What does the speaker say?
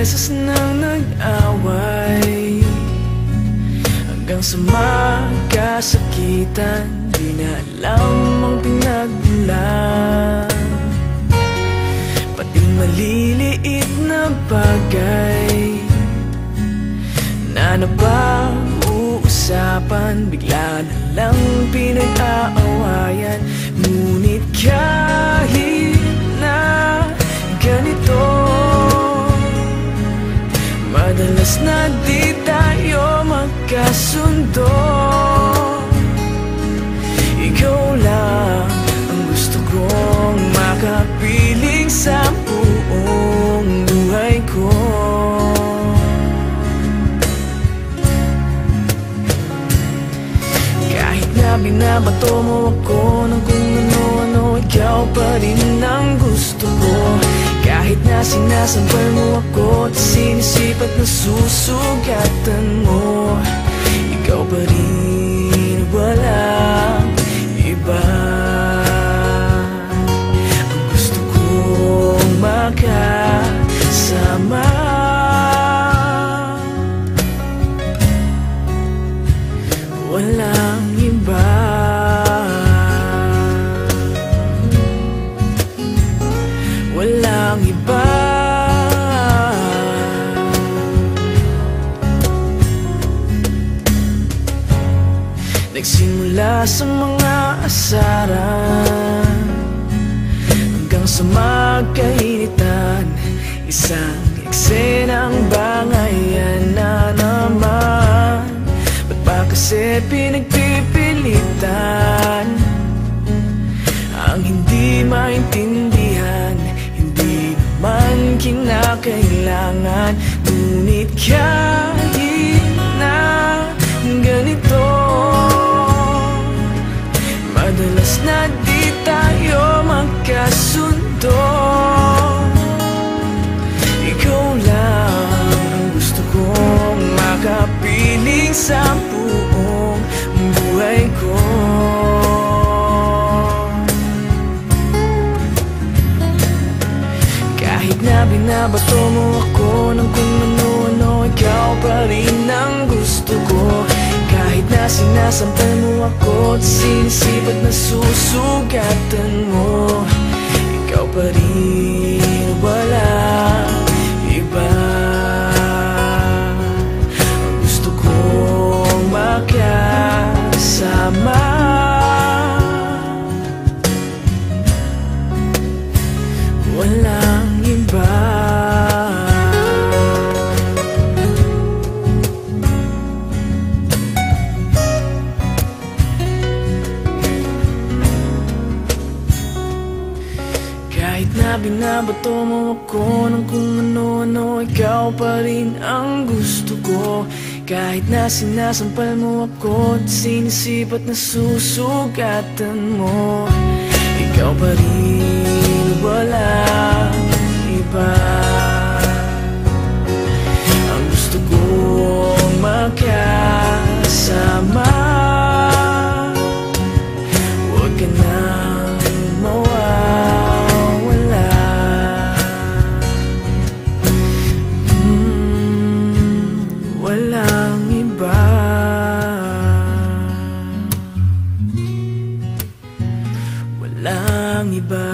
beses nang nag-away, hanggang sa magkasakitan, di na alam ang pinagmulan. Pati maliliit na bagay na napag-uusapan, bigla na lang pinag-aawayan. Ngunit kahit na ganito, madalas na di tayo magkasundo. Ikaw lang ang gusto kong makapiling sa buong buhay ko. Kahit na binabato mo ako ng kung ano-ano, ikaw pa rin ang gusto ko. Kahit na sinasampal mo ako at sinisipat na susugatan mo, ikaw pa rin, walang iba. Ang gusto kong makasama, walang iba. Walang iba. Nagsimula sa mga asaran hanggang sa magkainitan, isang eksenang bangayan na naman. Ba't ba kasi pinagpipilitan ang hindi maintindihan? Hindi naman kinakailangan. Ngunit kahit na ganito, madalas na di tayo magkasundo. Ikaw lang ang gusto kong makapiling sa buong buhay ko. Kahit na binabato mo ako ng kung ano-ano, ikaw pa rin ang gusto ko. Kahit na sinasampal mo ako at sinisipat na susugatan mo, ikaw pa rin, walang iba. Ang gusto kong makasama, walang iba. Kahit na binabato mo ako ng kung ano-ano, ikaw pa rin ang gusto ko. Kahit na sinasampal mo ako at sinisipat na susugatan mo, ikaw pa rin, walang iba. Ang gusto kong makasama, huwag ka nang mawawala. Walang iba. Walang iba.